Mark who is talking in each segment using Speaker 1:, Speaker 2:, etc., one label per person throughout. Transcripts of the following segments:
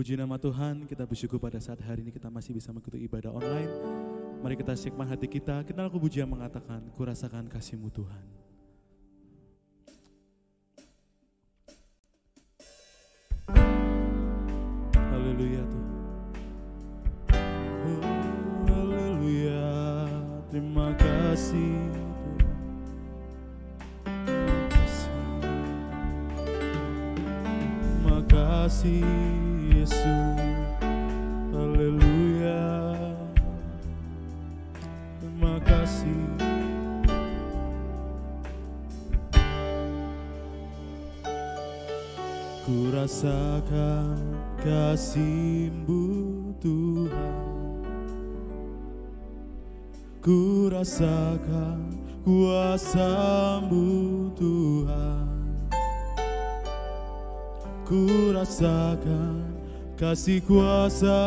Speaker 1: Puji nama Tuhan, kita bersyukur pada saat hari ini kita masih bisa mengikuti ibadah online. Mari kita siapkan hati kita, kenal pujian mengatakan, ku rasakan kasih-Mu Tuhan. Haleluya Tuhan. Oh, haleluya, terima kasih Tuhan. Terima kasih Yesus. Haleluya. Terima kasih. Ku rasakan kasih-Mu Tuhan. Ku rasakan kuasa-Mu Tuhan. Ku rasakan kasih kuasa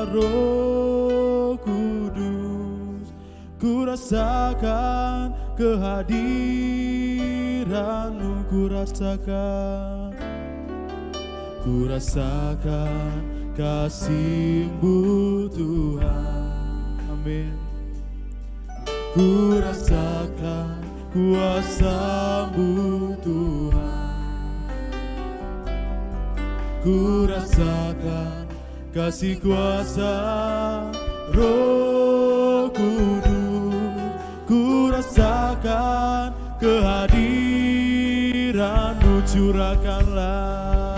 Speaker 1: Roh Kudus. Ku rasakan kehadiran-Mu. Ku rasakan kasih-Mu Tuhan. Amin. Ku rasakan kuasa-Mu Tuhan. Ku rasakan kasih kuasa Roh Kudus. Ku rasakan kehadiran-Mu. Curahkanlah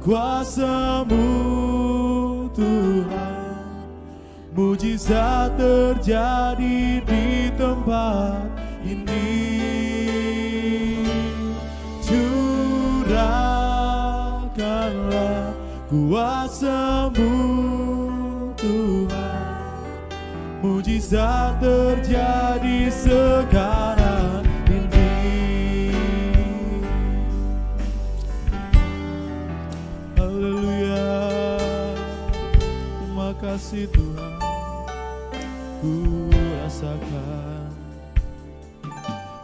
Speaker 1: kuasa-Mu Tuhan. Mujizat terjadi di tempat ini. Curahkanlah kuasa-Mu Tuhan. Mujizat terjadi sekarang ini. Haleluya. Terima kasih Tuhan.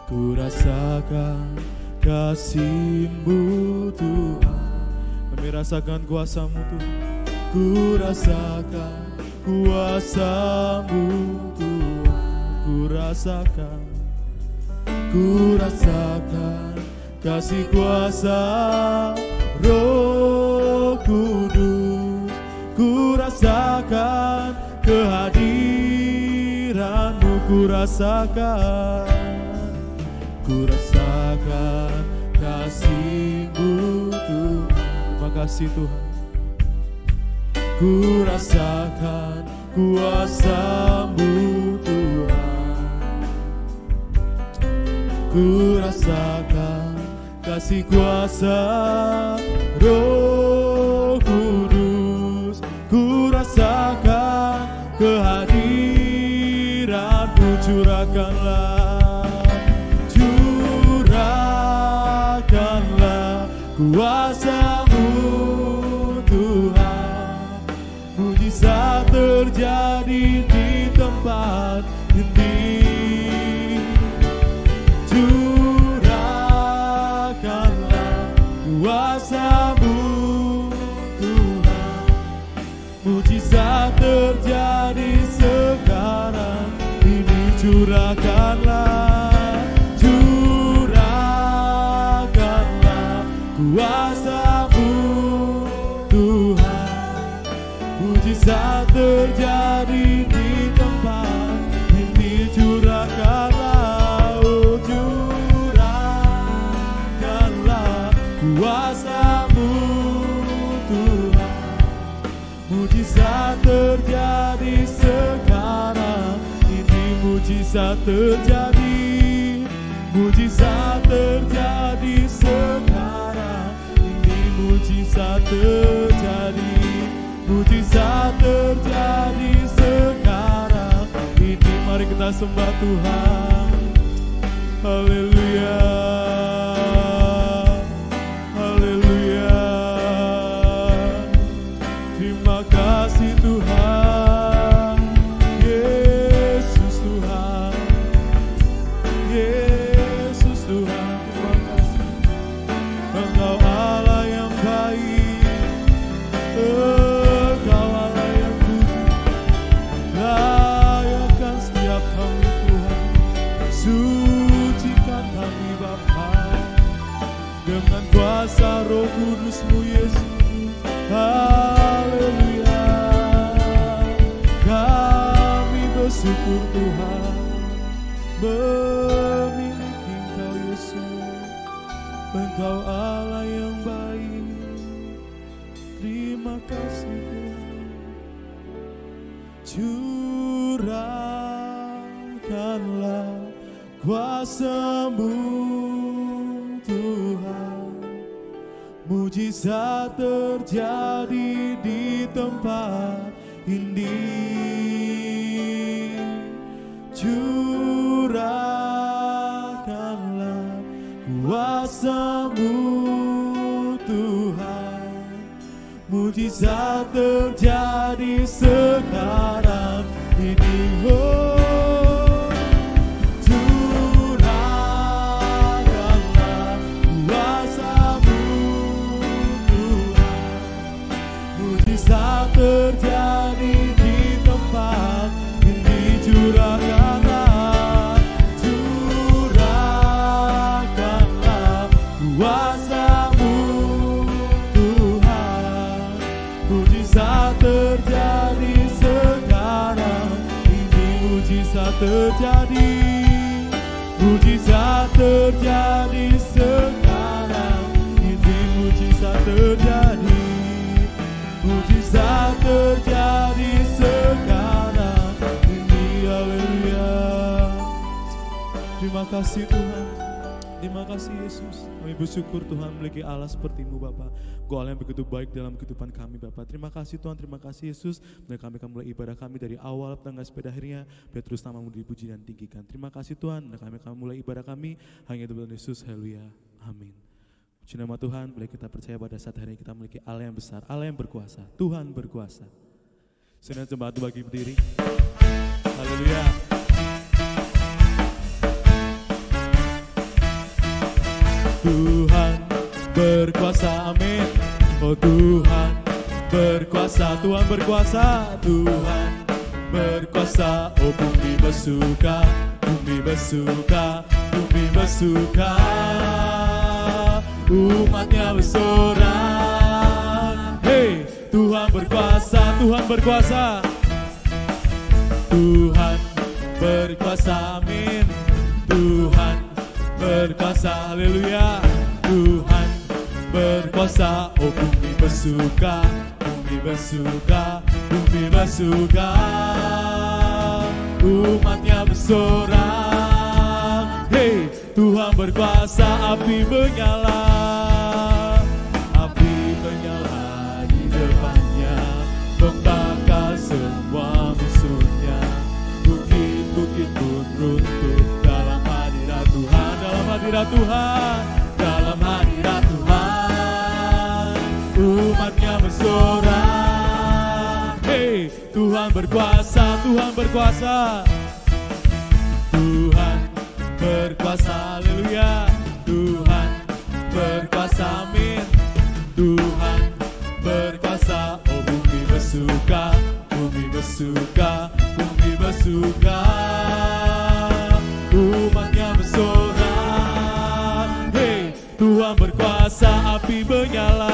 Speaker 1: Ku rasakan kasih-Mu Tuhan. Kami rasakan kuasa-Mu Tuhan. Ku rasakan kuasa-Mu Tuhan. Ku rasakan kasih kuasa Roh Kudus. Ku rasakan kehadiran-Mu. Ku rasakan kasih-Mu Tuhan. Terima kasih Tuhan. Ku rasakan kuasa-Mu Tuhan. Ku rasakan kasih kuasa Roh Kudus. Ku rasakan kehadiran-Mu. Curahkanlah kuasa-Mu Tuhan. Mujizat terjadi di tempat ini. Curahkanlah kuasa-Mu Tuhan. Mujizat terjadi sekarang ini. Curahkanlah kuasa-Mu Tuhan. Mujizat terjadi di tempat ini. Curahkanlah, oh curahkanlah kuasa-Mu Tuhan. Mujizat terjadi sekarang ini. Mujizat terjadi sekarang ini. Mujizat terjadi sekarang ini. Mari kita sembah Tuhan. Haleluya. Haleluya. Terima kasih Tuhan. Yesus Tuhan. Yesus Tuhan. Terima kasih. kudus-Mu Yesus. Haleluya. Kami bersyukur Tuhan memiliki Engkau Yesus. Engkau Allah yang baik. Terima kasih Tuhan. Curahkanlah kuasa-Mu Tuhan. Mujizat terjadi di tempat ini. Curahkanlah kuasa-Mu Tuhan. Mujizat terjadi sekarang ini. Oh, curahkanlah kuasa-Mu Tuhan. Mujizat terjadi di tempat ini. Curahkanlah, curahkanlah kuasa-Mu Tuhan. Mujizat terjadi sekarang ini. Mujizat terjadi, mujizat terjadi sekarang ini. Mujizat terjadi, mujizat terjadi sekarang ini. Haleluya. Terima kasih Tuhan. Terima kasih Yesus. Kami bersyukur Tuhan memiliki Allah seperti-Mu Bapa. Engkau Allah yang begitu baik dalam kehidupan kami Bapa. Terima kasih Tuhan, terima kasih Yesus. Dan kami akan mulai ibadah kami dari awal tanggal sepeda akhirnya. Biar terus nama-Mu dipuji dan tinggikan. Terima kasih Tuhan. Dan kami akan mulai ibadah kami hanya Tuhan Yesus. Haleluya. Amin. Puji nama Tuhan. Boleh kita percaya pada saat hari ini kita memiliki Allah yang besar, Allah yang berkuasa. Tuhan berkuasa. Senang jemaat bagi berdiri. Haleluya. Tuhan berkuasa, amin. Oh Tuhan berkuasa, Tuhan berkuasa, Tuhan berkuasa. Oh bumi bersuka, bumi bersuka, bumi bersuka. Umatnya bersorak. Hey, Tuhan berkuasa, Tuhan berkuasa. Tuhan berkuasa, amin. Tuhan berkuasa, haleluya. Tuhan berkuasa. Oh bumi bersuka, bumi bersuka, bumi bersuka. Umatnya bersorak. Hey, Tuhan berkuasa. Api menyala, api menyala di depannya, membakar semua musuhnya. Bukit-bukit pun runtuh dalam hadirat Tuhan, dalam hadirat Tuhan, dalam hadirat Tuhan. Umatnya bersorak. Hey, Tuhan berkuasa, Tuhan berkuasa. Tuhan berkuasa, haleluya. Tuhan berkuasa, amin. Tuhan berkuasa. Oh bumi bersuka, bumi bersuka, bumi bersuka. Umatnya bersorak. Hey, Tuhan berkuasa. Api menyala,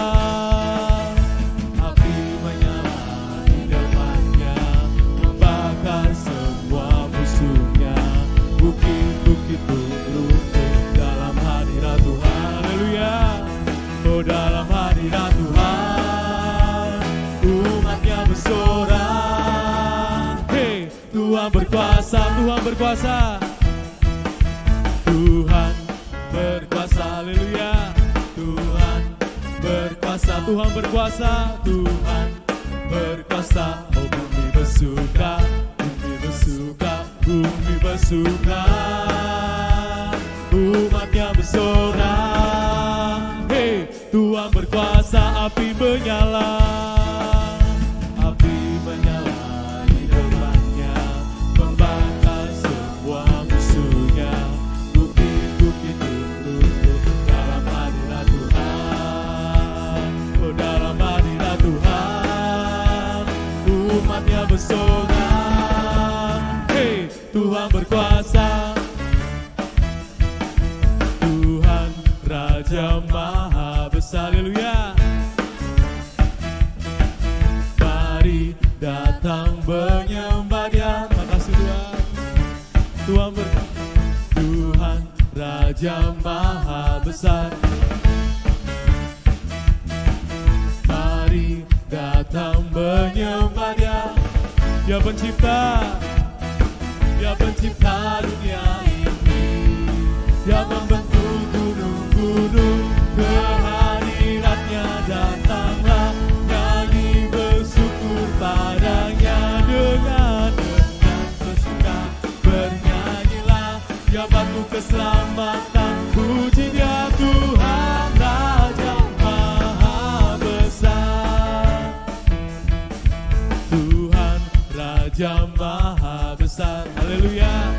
Speaker 1: api menyala di depannya, membakar semua musuhnya. Bukit-bukit pun runtuh dalam hadirat Tuhan, haleluya. Oh dalam hadirat Tuhan, umatnya bersorak. Hey, Tuhan berkuasa, Tuhan berkuasa. Tuhan berkuasa, haleluya. Tuhan berkuasa, Tuhan berkuasa. Tuhan berkuasa. Oh bumi bersuka, bumi bersuka, bumi bersuka. Umatnya bersorak. Hey, Tuhan berkuasa. Api menyala, api menyala di depannya, membakar semua musuhnya. Bukit-bukit runtuh dalam hadirat Tuhan. Oh dalam hadirat Tuhan, umatnya bersorak. Hey, Tuhan berkuasa. Tuhan Raja Maha Besar, haleluya. Raja Maha Besar. Mari datang menyembah Dia. Dia pencipta, Dia pencipta dunia ini. Dia membentuk gunung-gunung, kehadiratnya datanglah. Nyanyi bersyukur padanya dengan bersuka bernyanyilah. Dia batu keselamatan, puji Dia Tuhan Raja Maha Besar. Tuhan Raja Maha Besar, haleluya.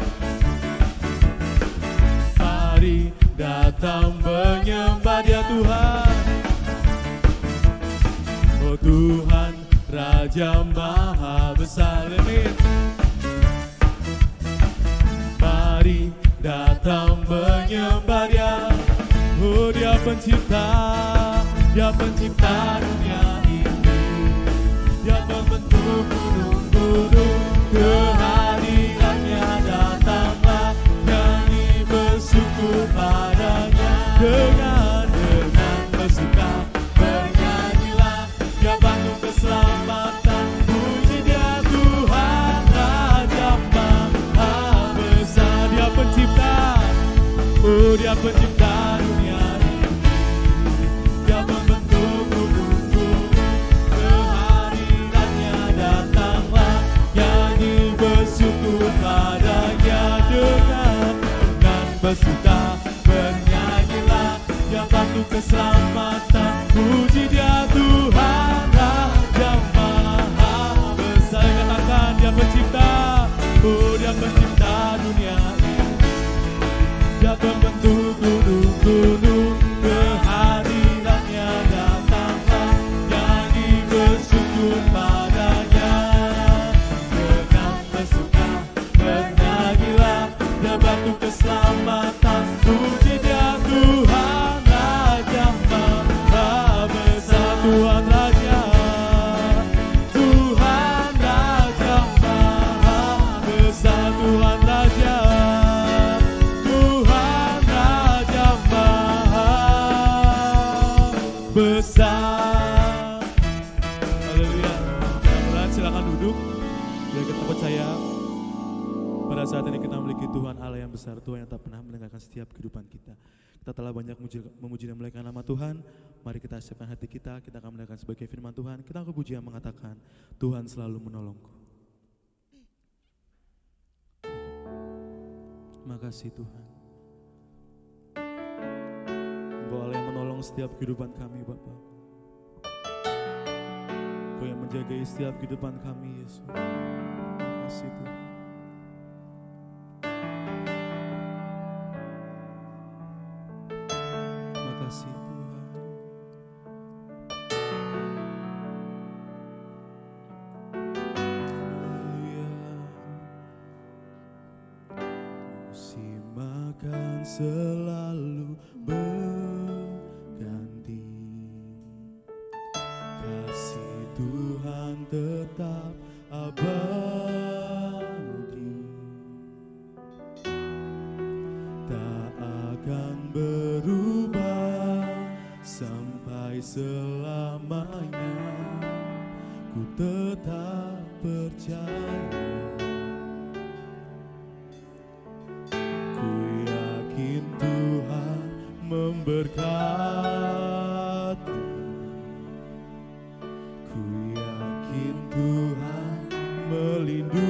Speaker 1: Mari datang menyembah Dia Tuhan. Oh Tuhan Raja Maha Besar, amin. Mari datang menyembah Dia. Oh Dia pencipta, Dia pencipta dunia ini. Dia membentuk gunung-gunung, kehadirannya datanglah. Nyanyi bersyukur padanya dengan bersuka bernyanyilah. Dia batu keselamatan, puji Dia Tuhan Raja Maha Besar. Dia pencipta, oh Dia pencipta dunia ini. Dia membentuk gunung-gunung, kehadirannya datanglah. Nyanyi bersyukur padanya dengan bersuka bernyanyilah. Dia batu keselamatan, puji Dia Tuhan Raja Maha Besar. Katakan Dia pencipta, oh Dia pencipta dunia ini. Dia membentuk gunung-gunung, kehadirannya datanglah. Nyanyi bersyukur padanya dengan bersuka bernyanyilah. Dia batu keselamatan, puji Dia Tuhan Raja Maha Besar. Tuhan Raja, Tuhan Raja Maha Besar. Tuhan Raja, Tuhan Raja Maha Besar. Haleluya. Teman-teman silakan duduk. Biar kita percaya pada saat ini kita memiliki Tuhan Allah yang besar, Tuhan yang tak pernah mendengarkan setiap kehidupan kita. Kita telah banyak memuji dan memuliakan nama Tuhan. Mari kita siapkan hati kita akan mendengarkan sebagai firman Tuhan. Kita akan puji yang mengatakan, Tuhan selalu menolongku. Terima kasih Tuhan. Engkau Allah yang menolong setiap kehidupan kami Bapa. Engkau yang menjaga setiap kehidupan kami Yesus. Terima kasih Tuhan. Terima kasih Tuhan. Haleluya. Musim akan selalu berganti, kasih Tuhan tetap abadi, tak akan berubah sampai selamanya. Ku tetap percaya, ku yakin Tuhan memberkati, ku yakin Tuhan melindungi.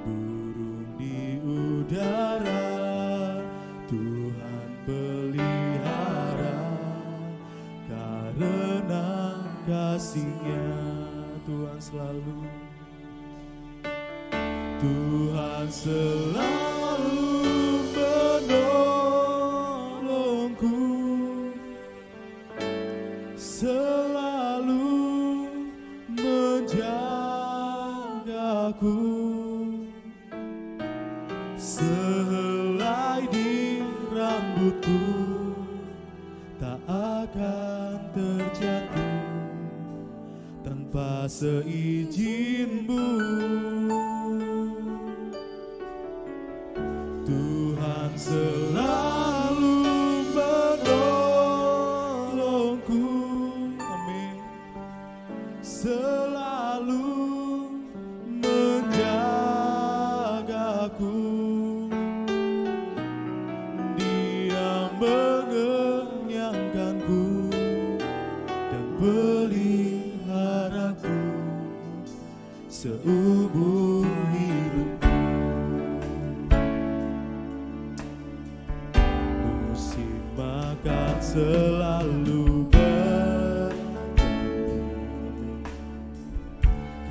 Speaker 1: Burung di udara Tuhan pelihara, karena kasih-Nya Tuhan selalu, Tuhan selalu menolongku, selalu menjagaku, sehelai di rambutku tak akan terjatuh tanpa seizin-Mu. mengenyangkanku dan peliharaku seumur hidupku. Musim akan selalu berganti,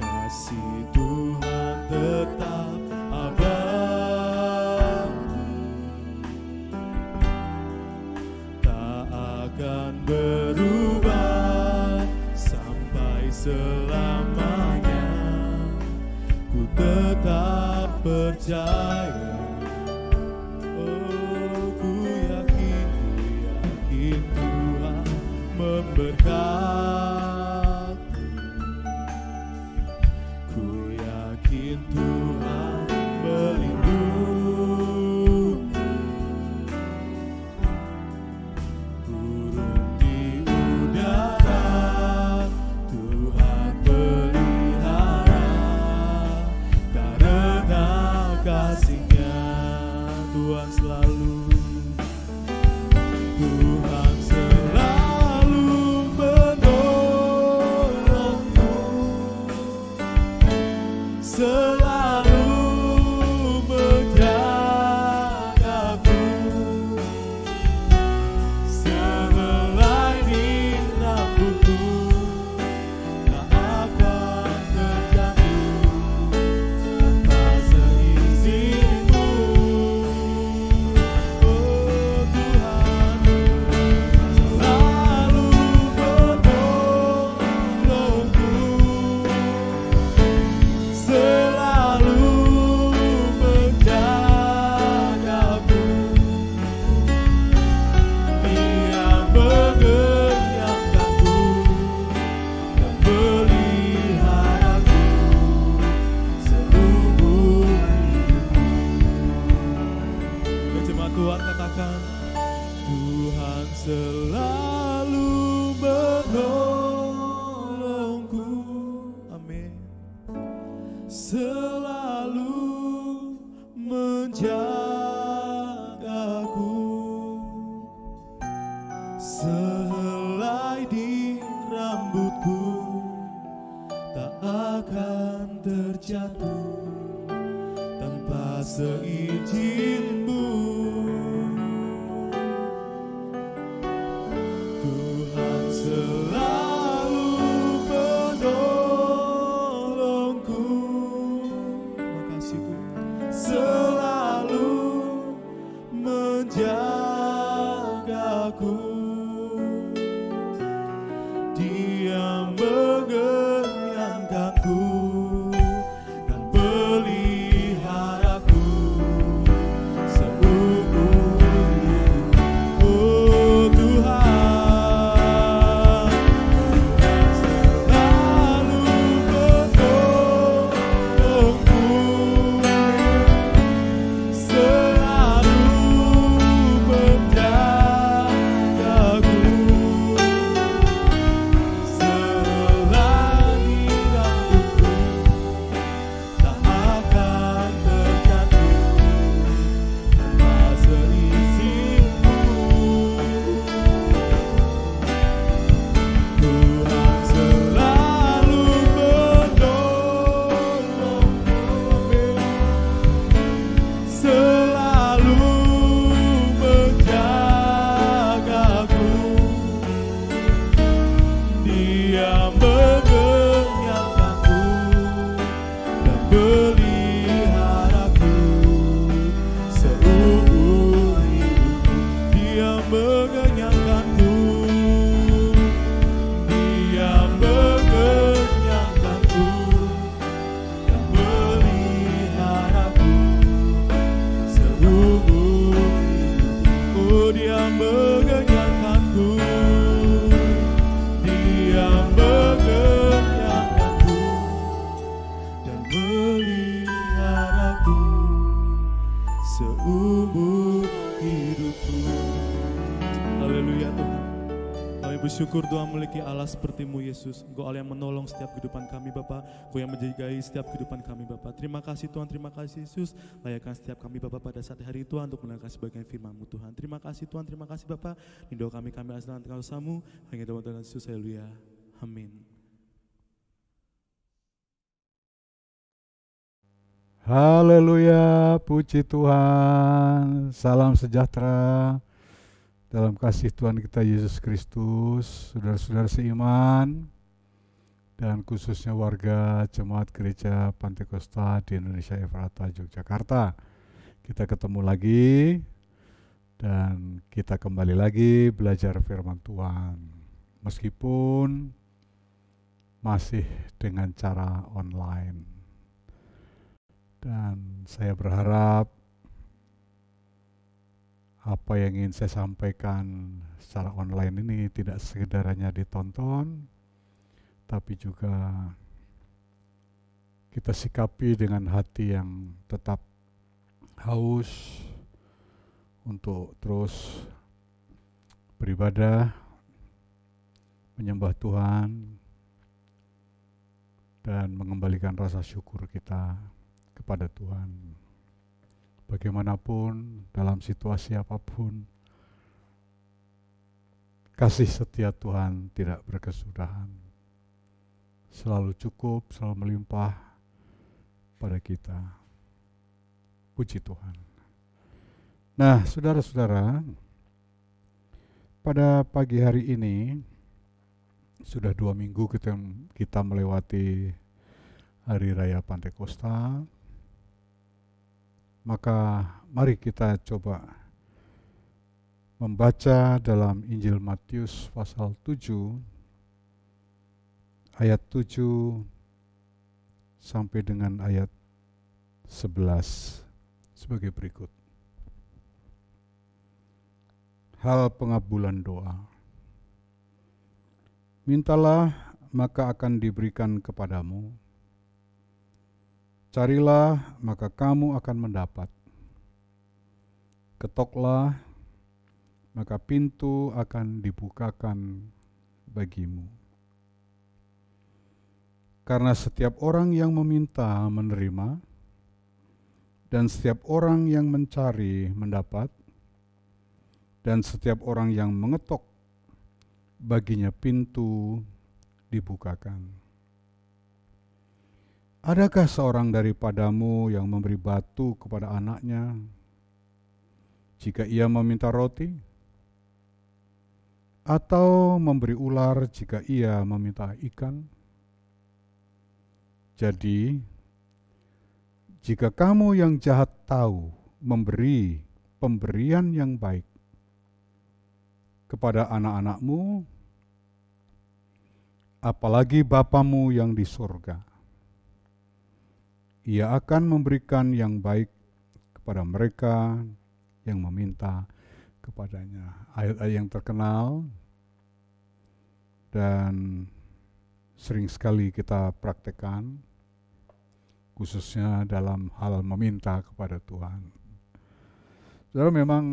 Speaker 1: kasih Tuhan tetap abadi, tak akan berubah sampai selamanya. Ku tetap percaya, oh ku yakin Tuhan memberkati. Ku yakin Tuhan melindungi, burung di udara Tuhan pelihara, karena kasih-Nya Tuhan selalu menolongku, selalu menjagaku, sehelai di rambutku tak akan terjatuh tanpa seizin-Mu. Oh Tuhan selalu menolongku, selalu menjagaku, Dia mengenyangkanku dan peliharaku seumur hidupku. Jemaat Tuhan katakan, Tuhan selalu menolongku, amin, selalu menjagaku, sehelai di rambutku tak akan terjatuh tanpa seizin-Mu. Tuhan selalu menolongku, makasih Tuhan, selalu menjagaku, Dia mengenyangkanku dan peliharaku seumur hidupku. Oh Tuhan, Tuhan selalu menolongku, selalu menjagaku, selagi rambutku tak akan terjatuh tanpa seizin-Mu. Tuhan selalu menolongku, selalu menjagaku, Dia mengenyangkanku dan peliharaku seumur hidupku. Dia mengenyangkanku, Dia mengenyangkanku dan peliharaku seumur hidupku. Oh Dia mengenyangkanku, Dia mengenyangkanku dan meliharaku seumur hidupku. Haleluya Tuhan, kami Kami bersyukur Tuhan memiliki Allah seperti-Mu Yesus. Engkau Allah yang menolong setiap kehidupan kami Bapa. Engkau yang menjagai setiap kehidupan kami Bapa. Terima kasih Tuhan, terima kasih Yesus. Layakkan setiap kami Bapa pada saat hari Tuhan untuk mendengarkan sebagian firman-Mu Tuhan. Terima kasih Tuhan, terima kasih Bapa. Doa kami asal dengan kasih-Mu. Hanya Tuhan Yesus, haleluya. Amin.
Speaker 2: Haleluya, puji Tuhan. Salam sejahtera dalam kasih Tuhan kita Yesus Kristus, saudara-saudara seiman, dan khususnya warga Jemaat Gereja Pantekosta di Indonesia Efrata, Yogyakarta. Kita ketemu lagi dan kita kembali lagi belajar firman Tuhan. Meskipun masih dengan cara online. Dan saya berharap apa yang ingin saya sampaikan secara online ini tidak sekedar hanya ditonton, tapi juga kita sikapi dengan hati yang tetap haus untuk terus beribadah, menyembah Tuhan, dan mengembalikan rasa syukur kita kepada Tuhan. Bagaimanapun, dalam situasi apapun, kasih setia Tuhan tidak berkesudahan. Selalu cukup, selalu melimpah pada kita. Puji Tuhan. Nah, saudara-saudara, pada pagi hari ini, sudah 2 minggu kita melewati Hari Raya Pantekosta. Maka mari kita coba membaca dalam Injil Matius pasal 7 ayat 7 sampai dengan ayat 11 sebagai berikut. Hal pengabulan doa. Mintalah maka akan diberikan kepadamu. Carilah, maka kamu akan mendapat. Ketoklah, maka pintu akan dibukakan bagimu. Karena setiap orang yang meminta menerima, dan setiap orang yang mencari mendapat, dan setiap orang yang mengetok, baginya pintu dibukakan. Adakah seorang daripadamu yang memberi batu kepada anaknya jika ia meminta roti? Atau memberi ular jika ia meminta ikan? Jadi, jika kamu yang jahat tahu memberi pemberian yang baik kepada anak-anakmu, apalagi Bapamu yang di surga, Ia akan memberikan yang baik kepada mereka yang meminta kepadanya. Ayat-ayat yang terkenal dan sering sekali kita praktekkan, khususnya dalam hal meminta kepada Tuhan. Saudara, memang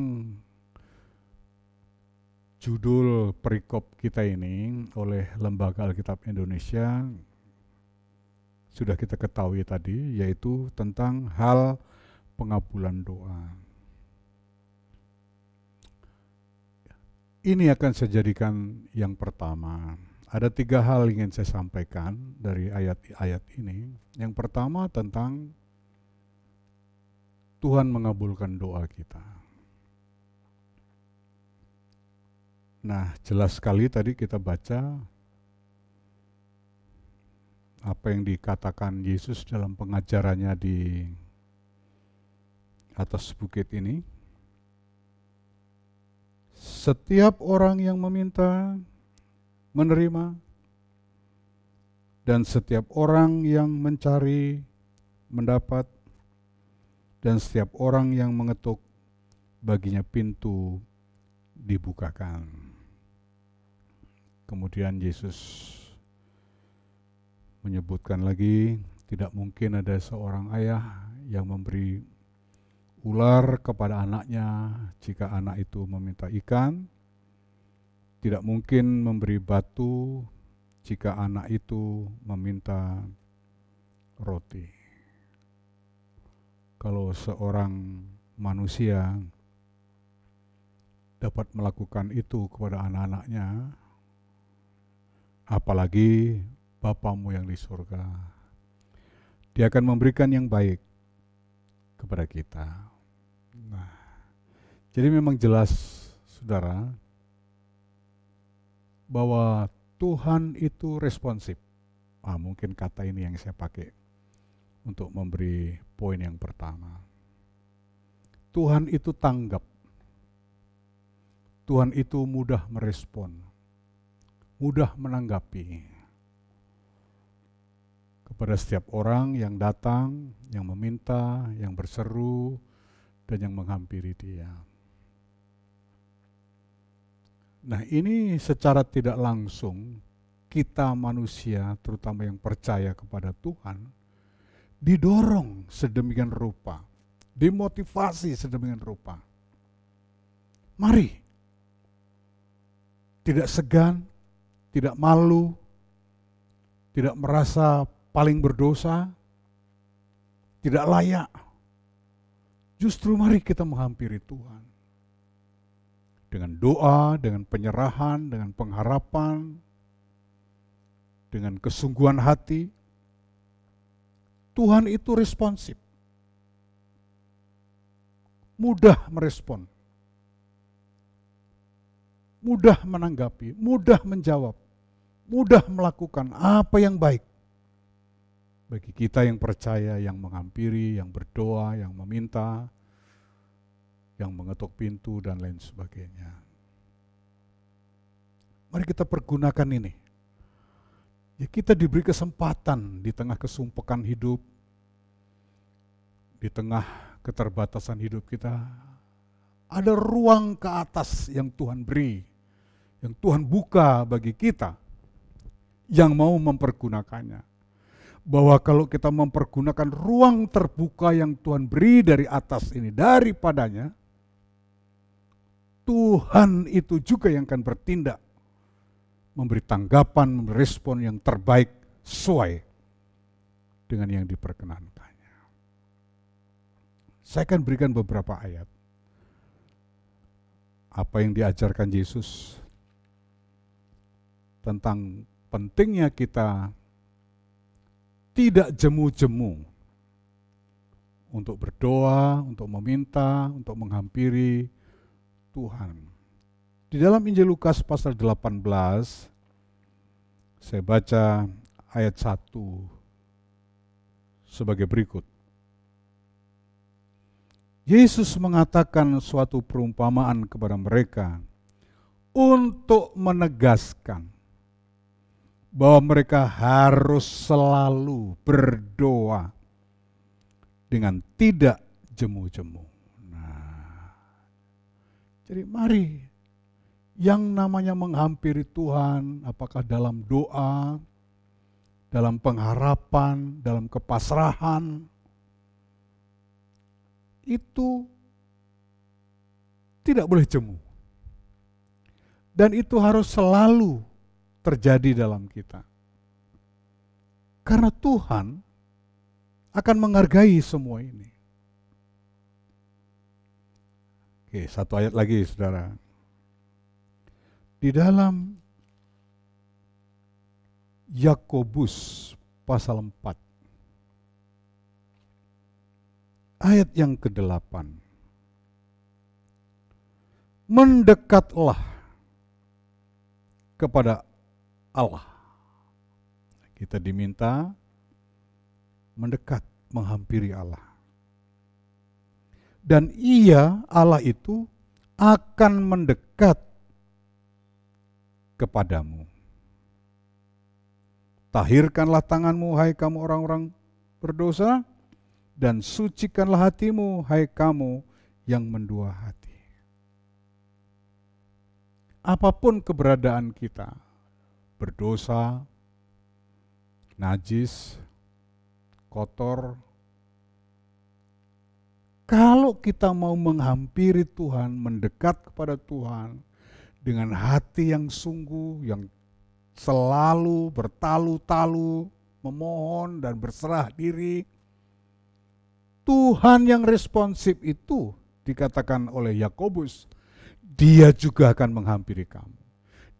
Speaker 2: judul perikop kita ini oleh Lembaga Alkitab Indonesia sudah kita ketahui tadi, yaitu tentang hal pengabulan doa. Ini akan saya jadikan yang pertama. Ada 3 hal yang ingin saya sampaikan dari ayat-ayat ini. Yang pertama tentang Tuhan mengabulkan doa kita. Nah, jelas sekali tadi kita baca apa yang dikatakan Yesus dalam pengajarannya di atas bukit ini. Setiap orang yang meminta menerima, dan setiap orang yang mencari mendapat, dan setiap orang yang mengetuk baginya pintu dibukakan. Kemudian Yesus menyebutkan lagi, tidak mungkin ada seorang ayah yang memberi ular kepada anaknya jika anak itu meminta ikan. tidak mungkin memberi batu jika anak itu meminta roti. Kalau seorang manusia dapat melakukan itu kepada anak-anaknya, apalagi Bapamu yang di surga, Dia akan memberikan yang baik kepada kita. Nah, jadi memang jelas, saudara, bahwa Tuhan itu responsif. Mungkin kata ini yang saya pakai untuk memberi poin yang pertama. Tuhan itu tanggap. Tuhan itu mudah merespon, mudah menanggapi kepada setiap orang yang datang, yang meminta, yang berseru, dan yang menghampiri Dia. Nah, ini secara tidak langsung kita manusia, terutama yang percaya kepada Tuhan, didorong sedemikian rupa, dimotivasi sedemikian rupa. Mari, tidak segan, tidak malu, tidak merasa paling berdosa, tidak layak. Justru mari kita menghampiri Tuhan. Dengan doa, dengan penyerahan, dengan pengharapan, dengan kesungguhan hati. Tuhan itu responsif. Mudah merespon. Mudah menanggapi, mudah menjawab, mudah melakukan apa yang baik. Bagi kita yang percaya, yang menghampiri, yang berdoa, yang meminta, yang mengetuk pintu, dan lain sebagainya. Mari kita pergunakan ini. Ya, kita diberi kesempatan di tengah kesumpekan hidup, di tengah keterbatasan hidup kita, ada ruang ke atas yang Tuhan beri, yang Tuhan buka bagi kita, yang mau mempergunakannya. Bahwa kalau kita mempergunakan ruang terbuka yang Tuhan beri dari atas ini, daripadanya, Tuhan itu juga yang akan bertindak, memberi tanggapan, memberi respon yang terbaik sesuai dengan yang diperkenankannya. Saya akan berikan beberapa ayat. Apa yang diajarkan Yesus tentang pentingnya kita tidak jemu-jemu untuk berdoa, untuk meminta, untuk menghampiri Tuhan. Di dalam Injil Lukas pasal 18, saya baca ayat 1 sebagai berikut. Yesus mengatakan suatu perumpamaan kepada mereka untuk menegaskan bahwa mereka harus selalu berdoa dengan tidak jemu-jemu. Jadi mari, yang namanya menghampiri Tuhan, apakah dalam doa, dalam pengharapan, dalam kepasrahan, itu tidak boleh jemu. Dan itu harus selalu terjadi dalam kita. Karena Tuhan akan menghargai semua ini. Oke, satu ayat lagi, saudara. Di dalam Yakobus pasal 4, ayat yang ke-8. Mendekatlah kepada Allah. Kita diminta mendekat, menghampiri Allah. Dan Allah itu akan mendekat kepadamu. Tahirkanlah tanganmu, hai kamu orang-orang berdosa, dan sucikanlah hatimu, hai kamu yang mendua hati. Apapun keberadaan kita, berdosa, najis, kotor, kalau kita mau menghampiri Tuhan, mendekat kepada Tuhan, dengan hati yang sungguh, yang selalu bertalu-talu, memohon dan berserah diri, Tuhan yang responsif itu dikatakan oleh Yakobus, Dia juga akan menghampiri kamu.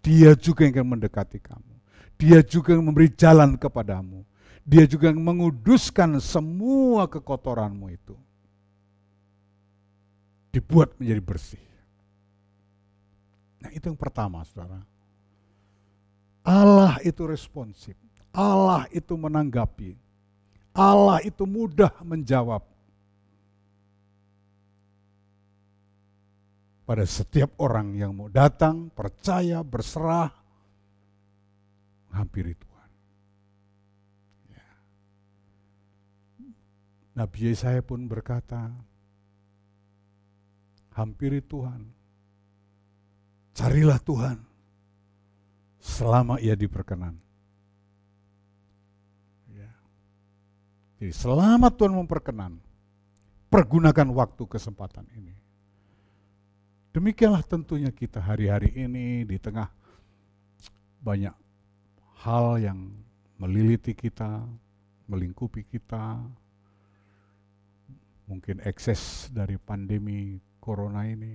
Speaker 2: Dia juga yang akan mendekati kamu. Dia juga yang memberi jalan kepadamu. Dia juga yang menguduskan semua kekotoranmu itu. Dibuat menjadi bersih. Nah, itu yang pertama, saudara. Allah itu responsif. Allah itu menanggapi. Allah itu mudah menjawab. Pada setiap orang yang mau datang, percaya, berserah, menghampiri Tuhan. Ya. Nabi Yesaya pun berkata, hampiri Tuhan, carilah Tuhan, selama ia diperkenan. Ya. Jadi selama Tuhan memperkenan, pergunakan waktu kesempatan ini. Demikianlah tentunya kita hari-hari ini di tengah banyak hal yang meliliti kita, melingkupi kita, mungkin ekses dari pandemi corona ini.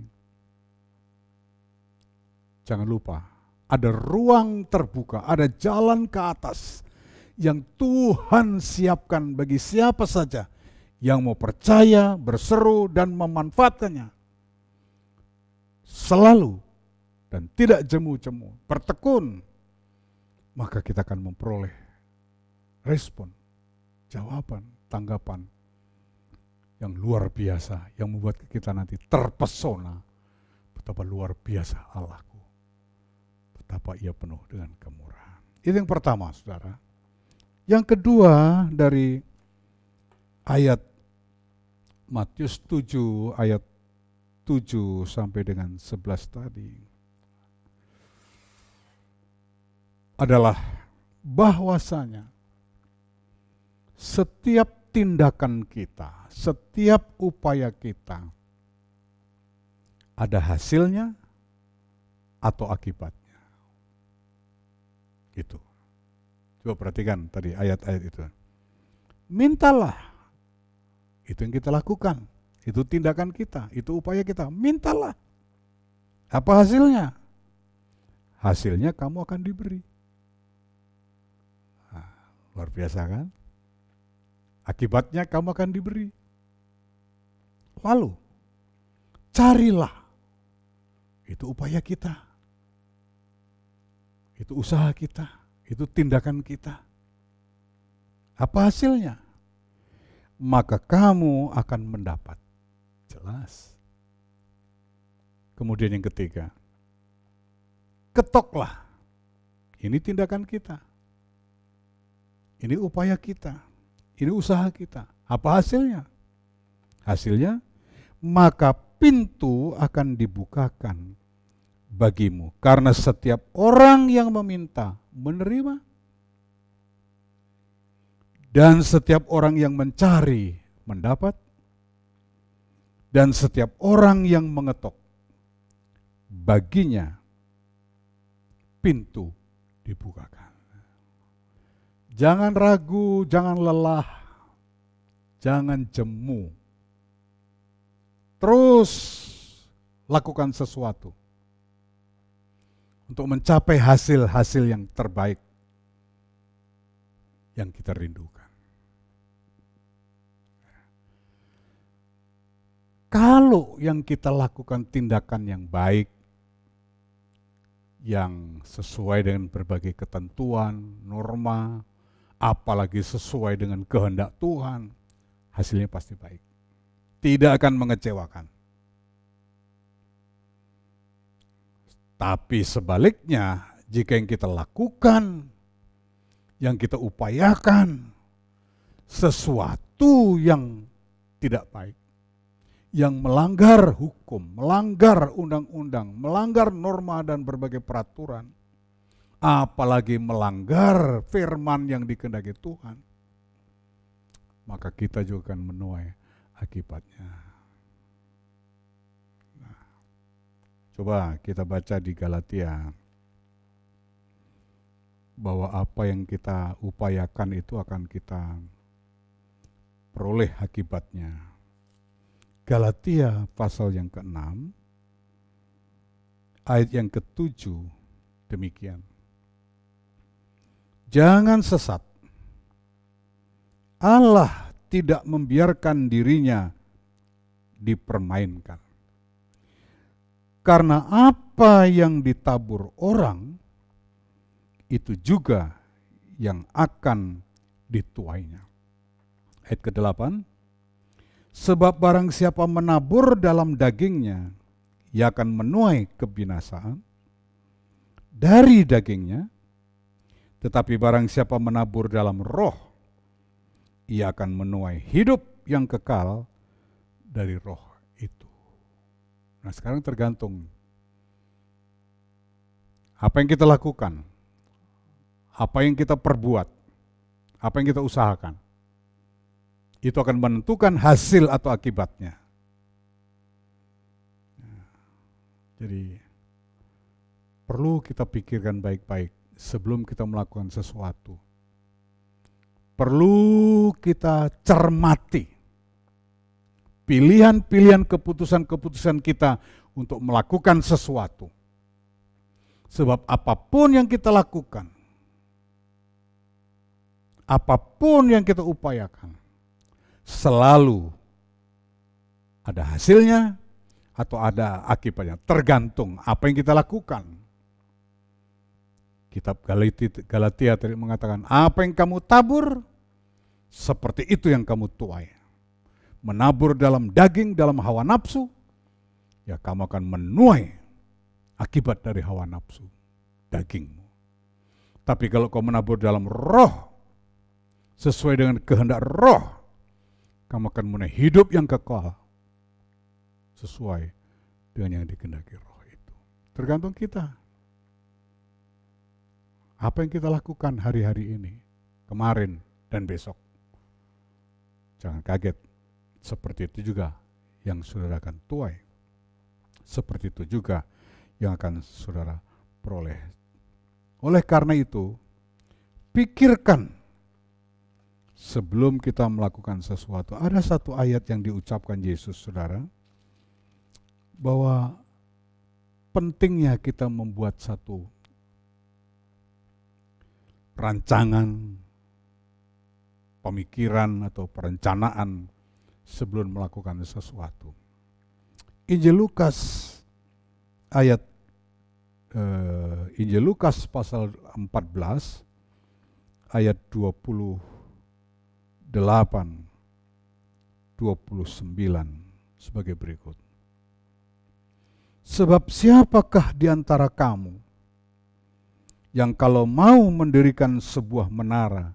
Speaker 2: Jangan lupa, ada ruang terbuka, ada jalan ke atas yang Tuhan siapkan bagi siapa saja yang mau percaya, berseru, dan memanfaatkannya. Selalu dan tidak jemu-jemu, bertekun, maka kita akan memperoleh respon, jawaban, tanggapan yang luar biasa, yang membuat kita nanti terpesona betapa luar biasa Allahku, betapa ia penuh dengan kemurahan. Itu yang pertama, saudara. Yang kedua, dari ayat Matius 7 ayat 7 sampai dengan 11 tadi adalah bahwasanya setiap tindakan kita, setiap upaya kita ada hasilnya atau akibatnya. Itu. Coba perhatikan tadi ayat-ayat itu. Mintalah. Itu yang kita lakukan. Itu tindakan kita, itu upaya kita. Mintalah. Apa hasilnya? Hasilnya kamu akan diberi. Nah, luar biasa kan? Akibatnya kamu akan diberi. Lalu, carilah. Itu upaya kita. Itu usaha kita. Itu tindakan kita. Apa hasilnya? Maka kamu akan mendapat. Jelas. Kemudian yang ketiga, ketoklah. Ini tindakan kita. Ini upaya kita. Ini usaha kita. Apa hasilnya? Hasilnya, maka pintu akan dibukakan bagimu. Karena setiap orang yang meminta, menerima. Dan setiap orang yang mencari, mendapat. Dan setiap orang yang mengetok, baginya pintu dibukakan. Jangan ragu, jangan lelah, jangan jemu. Terus lakukan sesuatu untuk mencapai hasil-hasil yang terbaik yang kita rindukan. Kalau yang kita lakukan tindakan yang baik, yang sesuai dengan berbagai ketentuan, norma, apalagi sesuai dengan kehendak Tuhan, hasilnya pasti baik. Tidak akan mengecewakan. Tapi sebaliknya, jika yang kita lakukan, yang kita upayakan, sesuatu yang tidak baik, yang melanggar hukum, melanggar undang-undang, melanggar norma dan berbagai peraturan, apalagi melanggar firman yang dikehendaki Tuhan, maka kita juga akan menuai akibatnya. Nah, Coba kita baca di Galatia, bahwa apa yang kita upayakan itu akan kita peroleh akibatnya. Galatia pasal yang ke-6, ayat yang ke-7 demikian. Jangan sesat. Allah tidak membiarkan dirinya dipermainkan. Karena apa yang ditabur orang, itu juga yang akan dituainya. Ayat ke-8, sebab barang siapa menabur dalam dagingnya, ia akan menuai kebinasaan dari dagingnya, tetapi barang siapa menabur dalam roh, ia akan menuai hidup yang kekal dari roh itu. Nah, sekarang tergantung apa yang kita lakukan, apa yang kita perbuat, apa yang kita usahakan. Itu akan menentukan hasil atau akibatnya. Jadi perlu kita pikirkan baik-baik sebelum kita melakukan sesuatu. Perlu kita cermati pilihan-pilihan keputusan-keputusan kita untuk melakukan sesuatu. Sebab apapun yang kita lakukan, apapun yang kita upayakan, selalu ada hasilnya atau ada akibatnya, tergantung apa yang kita lakukan. Kitab Galatia tadi mengatakan, apa yang kamu tabur, seperti itu yang kamu tuai. Menabur dalam daging, dalam hawa nafsu, ya kamu akan menuai akibat dari hawa nafsu, dagingmu. Tapi kalau kau menabur dalam roh, sesuai dengan kehendak roh, kamu akan menuai hidup yang kekal, sesuai dengan yang dikehendaki roh itu. Tergantung kita. Apa yang kita lakukan hari-hari ini, kemarin, dan besok. Jangan kaget, seperti itu juga yang saudara akan tuai. Seperti itu juga yang akan saudara peroleh. Oleh karena itu, pikirkan sebelum kita melakukan sesuatu. Ada satu ayat yang diucapkan Yesus, saudara, bahwa pentingnya kita membuat satu rancangan, pemikiran atau perencanaan sebelum melakukan sesuatu. Injil Lukas pasal 14 ayat 28, 29 sebagai berikut. Sebab siapakah di antara kamu yang kalau mau mendirikan sebuah menara,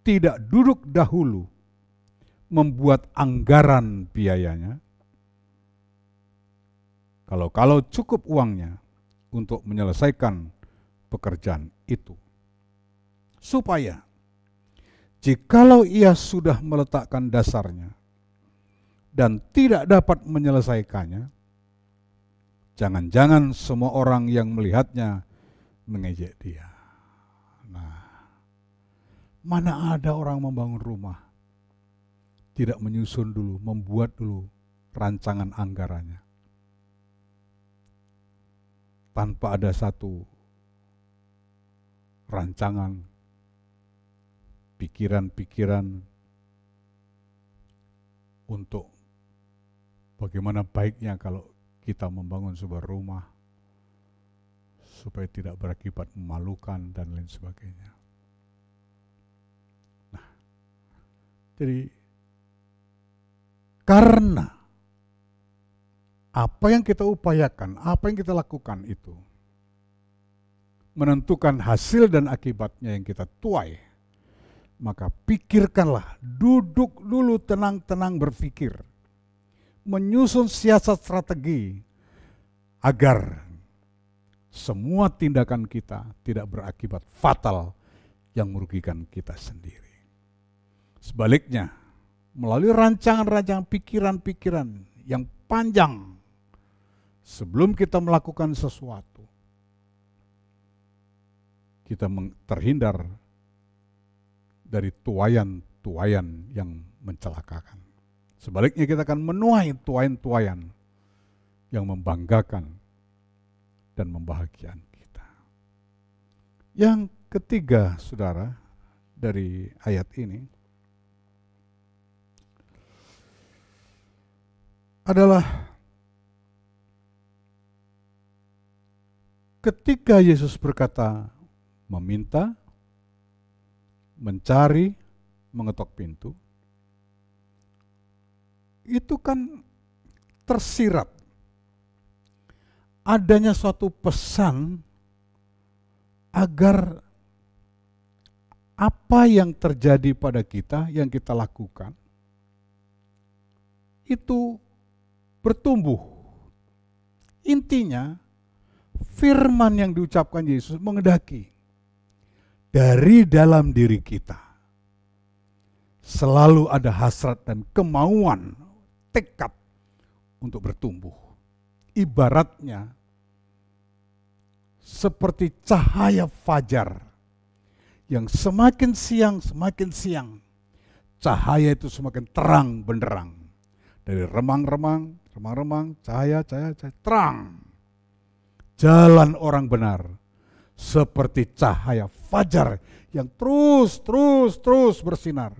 Speaker 2: tidak duduk dahulu membuat anggaran biayanya? Kalau cukup uangnya untuk menyelesaikan pekerjaan itu. Supaya jikalau ia sudah meletakkan dasarnya dan tidak dapat menyelesaikannya, jangan-jangan semua orang yang melihatnya mengejek dia. Nah, mana ada orang membangun rumah tidak menyusun dulu, membuat dulu rancangan anggarannya. Tanpa ada satu rancangan, pikiran-pikiran untuk bagaimana baiknya kalau kita membangun sebuah rumah supaya tidak berakibat memalukan dan lain sebagainya. Nah, jadi karena apa yang kita upayakan, apa yang kita lakukan itu menentukan hasil dan akibatnya yang kita tuai, maka pikirkanlah, duduk dulu tenang-tenang berpikir, menyusun siasat strategi agar semua tindakan kita tidak berakibat fatal yang merugikan kita sendiri. Sebaliknya, melalui rancangan-rancangan pikiran-pikiran yang panjang sebelum kita melakukan sesuatu, kita terhindar dari tuaian-tuaian yang mencelakakan. Sebaliknya kita akan menuai tuaian-tuaian yang membanggakan dan membahagiakan kita. Yang ketiga, saudara, dari ayat ini adalah ketika Yesus berkata meminta, mencari, mengetok pintu, itu kan tersirat adanya suatu pesan agar apa yang terjadi pada kita, yang kita lakukan, itu bertumbuh. Intinya, firman yang diucapkan Yesus menghendaki dari dalam diri kita selalu ada hasrat dan kemauan, tekad untuk bertumbuh. Ibaratnya seperti cahaya fajar yang semakin siang, cahaya itu semakin terang benderang. Dari remang-remang, cahaya, terang. Jalan orang benar seperti cahaya fajar yang terus bersinar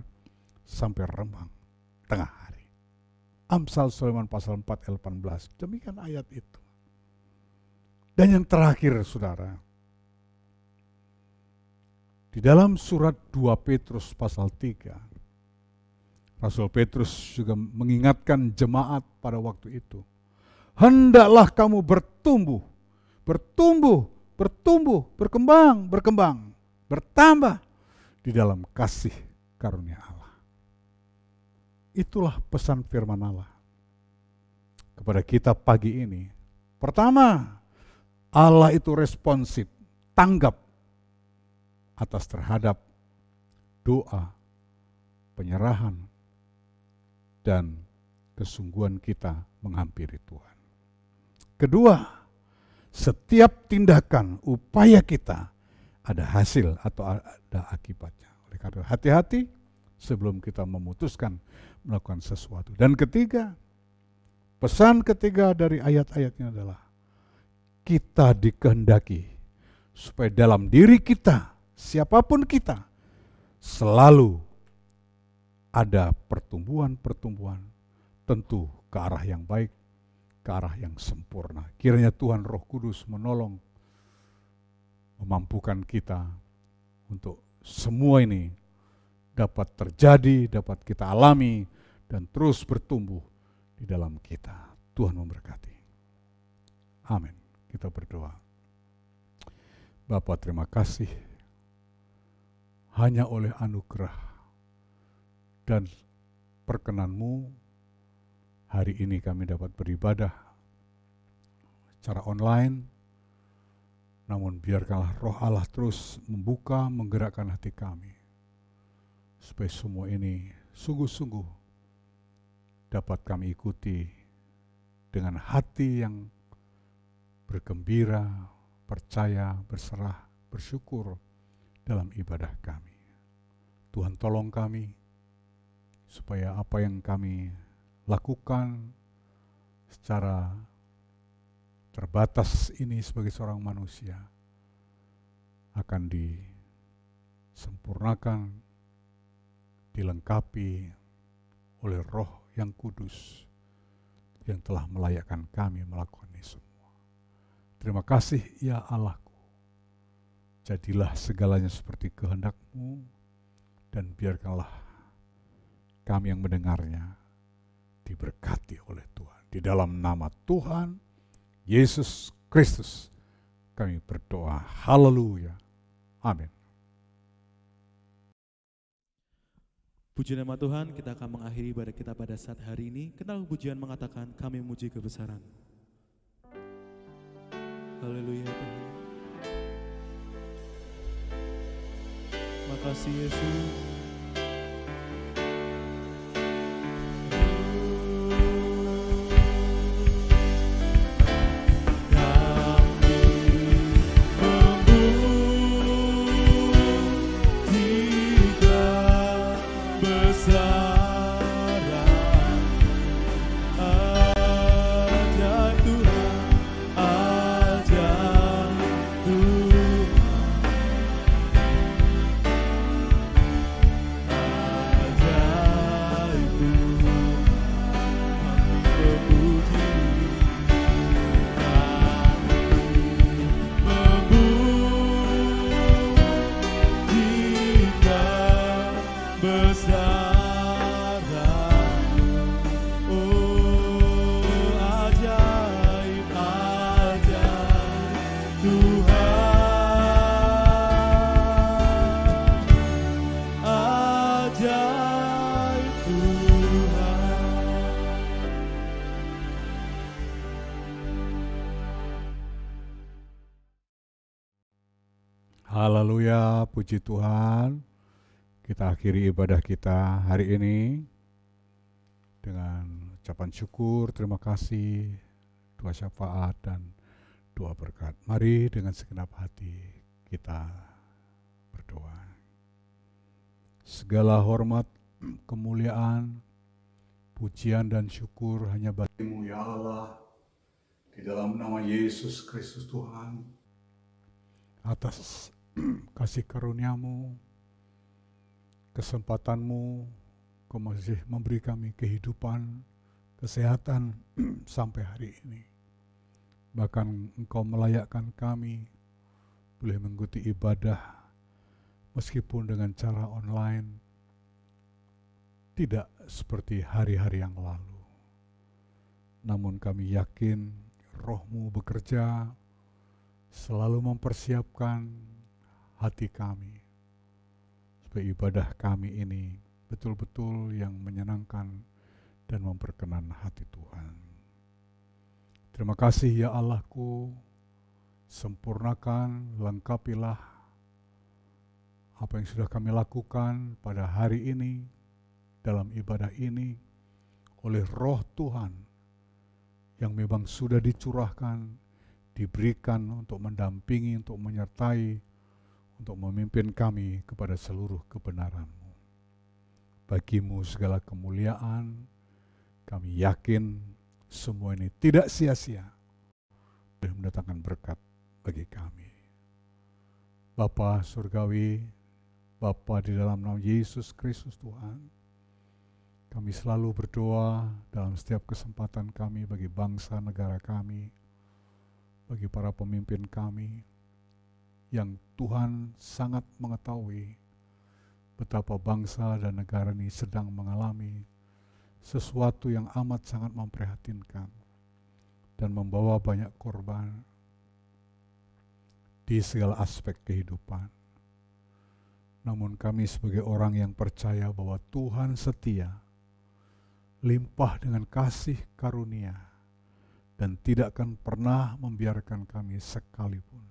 Speaker 2: sampai remang tengah hari. Amsal Sulaiman pasal 4 ayat 18. Demikian ayat itu. Dan yang terakhir, saudara, di dalam surat 2 Petrus pasal 3, Rasul Petrus juga mengingatkan jemaat pada waktu itu. Hendaklah kamu bertumbuh, berkembang, bertambah di dalam kasih karunia Allah. Itulah pesan firman Allah kepada kita pagi ini. Pertama, Allah itu responsif, tanggap atas terhadap doa, penyerahan, dan kesungguhan kita menghampiri Tuhan. Kedua, setiap tindakan, upaya kita ada hasil atau ada akibatnya. Oleh karena hati-hati sebelum kita memutuskan melakukan sesuatu. Dan ketiga, pesan ketiga dari ayat-ayatnya adalah kita dikehendaki supaya dalam diri kita, siapapun kita, selalu ada pertumbuhan tentu ke arah yang baik, ke arah yang sempurna. Kiranya Tuhan Roh Kudus menolong, memampukan kita untuk semua ini dapat terjadi, dapat kita alami, dan terus bertumbuh di dalam kita. Tuhan memberkati. Amin. Kita berdoa. Bapa, terima kasih. Hanya oleh anugerah dan perkenan-Mu, hari ini kami dapat beribadah secara online. Namun biarkanlah Roh Allah terus membuka, menggerakkan hati kami, supaya semua ini sungguh-sungguh dapat kami ikuti dengan hati yang bergembira, percaya, berserah, bersyukur dalam ibadah kami. Tuhan tolong kami, supaya apa yang kami lakukan secara terbatas ini sebagai seorang manusia akan disempurnakan, dilengkapi oleh Roh yang kudus yang telah melayakkan kami melakukan ini semua. Terima kasih ya Allahku. Jadilah segalanya seperti kehendak-Mu, dan biarkanlah kami yang mendengarnya diberkati oleh Tuhan. Di dalam nama Tuhan Yesus Kristus kami berdoa. Haleluya. Amin.
Speaker 1: Puji nama Tuhan, kita akan mengakhiri ibadah kita pada saat hari ini. Kenal pujian mengatakan kami memuji kebesaran. Haleluya Tuhan. Makasih Yesus.
Speaker 2: Haleluya, puji Tuhan. Kita akhiri ibadah kita hari ini dengan ucapan syukur, terima kasih, doa syafaat dan doa berkat. Mari dengan segenap hati kita berdoa. Segala hormat, kemuliaan, pujian dan syukur hanya bagi-Mu ya Allah, di dalam nama Yesus Kristus Tuhan, atas kasih karunia-Mu, kesempatan-Mu, Kau masih memberi kami kehidupan, kesehatan sampai hari ini. Bahkan Engkau melayakkan kami boleh mengikuti ibadah meskipun dengan cara online, tidak seperti hari-hari yang lalu. Namun kami yakin Roh-Mu bekerja, selalu mempersiapkan hati kami, supaya ibadah kami ini betul-betul yang menyenangkan dan memperkenan hati Tuhan. Terima kasih ya Allahku, sempurnakan, lengkapilah apa yang sudah kami lakukan pada hari ini, dalam ibadah ini, oleh Roh Tuhan yang memang sudah dicurahkan, diberikan untuk mendampingi, untuk menyertai, untuk memimpin kami kepada seluruh kebenaran-Mu. Bagi-Mu segala kemuliaan, kami yakin semua ini tidak sia-sia, boleh mendatangkan berkat bagi kami. Bapa Surgawi, Bapa di dalam nama Yesus Kristus Tuhan, kami selalu berdoa dalam setiap kesempatan kami bagi bangsa negara kami, bagi para pemimpin kami, yang Tuhan sangat mengetahui betapa bangsa dan negara ini sedang mengalami sesuatu yang amat sangat memprihatinkan dan membawa banyak korban di segala aspek kehidupan. Namun kami sebagai orang yang percaya bahwa Tuhan setia, limpah dengan kasih karunia, dan tidak akan pernah membiarkan kami sekalipun.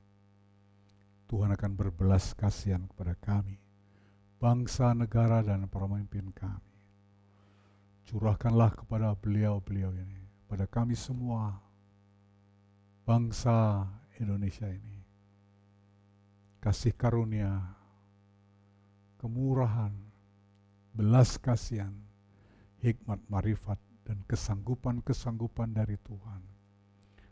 Speaker 2: Tuhan akan berbelas kasihan kepada kami, bangsa, negara, dan para pemimpin kami. Curahkanlah kepada beliau-beliau ini, pada kami semua, bangsa Indonesia ini, kasih karunia, kemurahan, belas kasihan, hikmat, marifat, dan kesanggupan-kesanggupan dari Tuhan.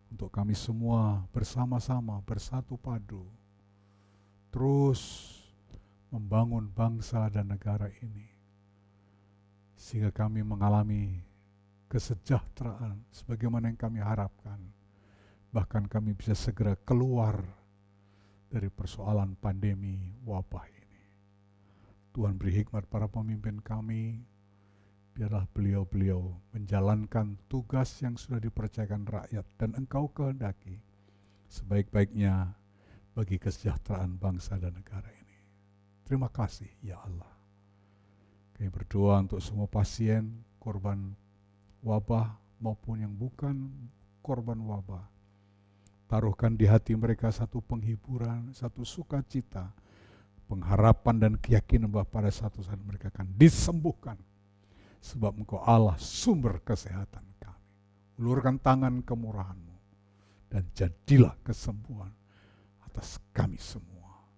Speaker 2: Untuk kami semua bersama-sama, bersatu padu, terus membangun bangsa dan negara ini, sehingga kami mengalami kesejahteraan sebagaimana yang kami harapkan. Bahkan kami bisa segera keluar dari persoalan pandemi wabah ini. Tuhan beri hikmat para pemimpin kami, biarlah beliau-beliau menjalankan tugas yang sudah dipercayakan rakyat dan Engkau kehendaki sebaik-baiknya bagi kesejahteraan bangsa dan negara ini. Terima kasih ya Allah. Kami berdoa untuk semua pasien, korban wabah maupun yang bukan korban wabah. Taruhkan di hati mereka satu penghiburan, satu sukacita, pengharapan dan keyakinan bahwa pada satu saat mereka akan disembuhkan. Sebab Engkau Allah sumber kesehatan kami. Ulurkan tangan kemurahan-Mu dan jadilah kesembuhan atas kami semua.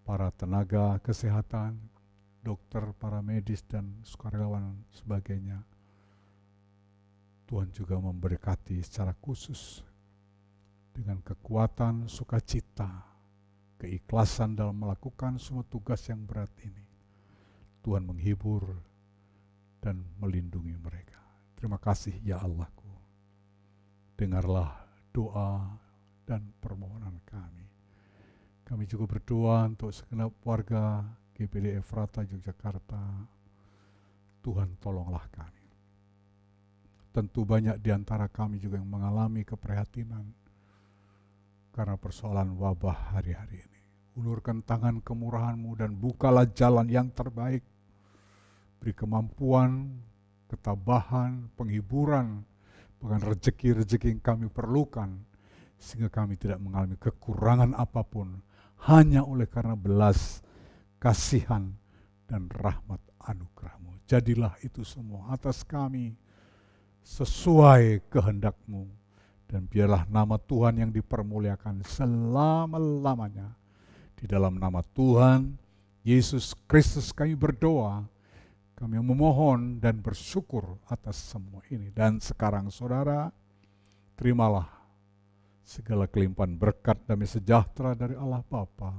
Speaker 2: Para tenaga kesehatan, dokter, para medis, dan sukarelawan sebagainya, Tuhan juga memberkati secara khusus dengan kekuatan, sukacita, keikhlasan dalam melakukan semua tugas yang berat ini. Tuhan menghibur dan melindungi mereka. Terima kasih ya Allahku. Dengarlah doa dan permohonan kami. Kami juga berdoa untuk segenap warga GPD Efrata Yogyakarta. Tuhan tolonglah kami. Tentu banyak di antara kami juga yang mengalami keprihatinan karena persoalan wabah hari-hari ini. Ulurkan tangan kemurahan-Mu dan bukalah jalan yang terbaik. Beri kemampuan, ketabahan, penghiburan, bahkan rezeki-rezeki yang kami perlukan, sehingga kami tidak mengalami kekurangan apapun, hanya oleh karena belas kasihan dan rahmat anugerah-Mu. Jadilah itu semua atas kami sesuai kehendak-Mu, dan biarlah nama Tuhan yang dipermuliakan selama-lamanya. Di dalam nama Tuhan Yesus Kristus kami berdoa, kami memohon dan bersyukur atas semua ini. Dan sekarang saudara, terimalah segala kelimpahan berkat damai sejahtera dari Allah Bapa,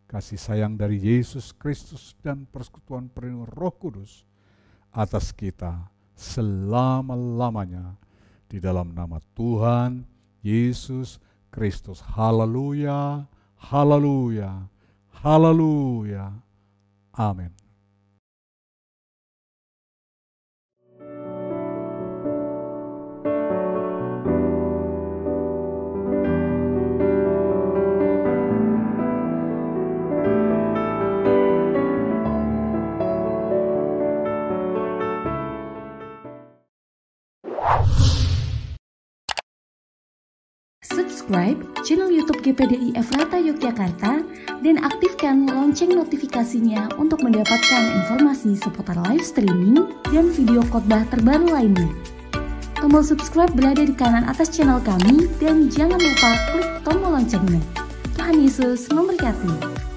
Speaker 2: kasih sayang dari Yesus Kristus, dan persekutuan perlindungan Roh Kudus atas kita selama-lamanya. Di dalam nama Tuhan Yesus Kristus. Haleluya, haleluya, haleluya. Amin.
Speaker 3: Subscribe channel YouTube GPDI Efrata Yogyakarta dan aktifkan lonceng notifikasinya untuk mendapatkan informasi seputar live streaming dan video khotbah terbaru lainnya. Tombol subscribe berada di kanan atas channel kami dan jangan lupa klik tombol loncengnya. Tuhan Yesus memberkati.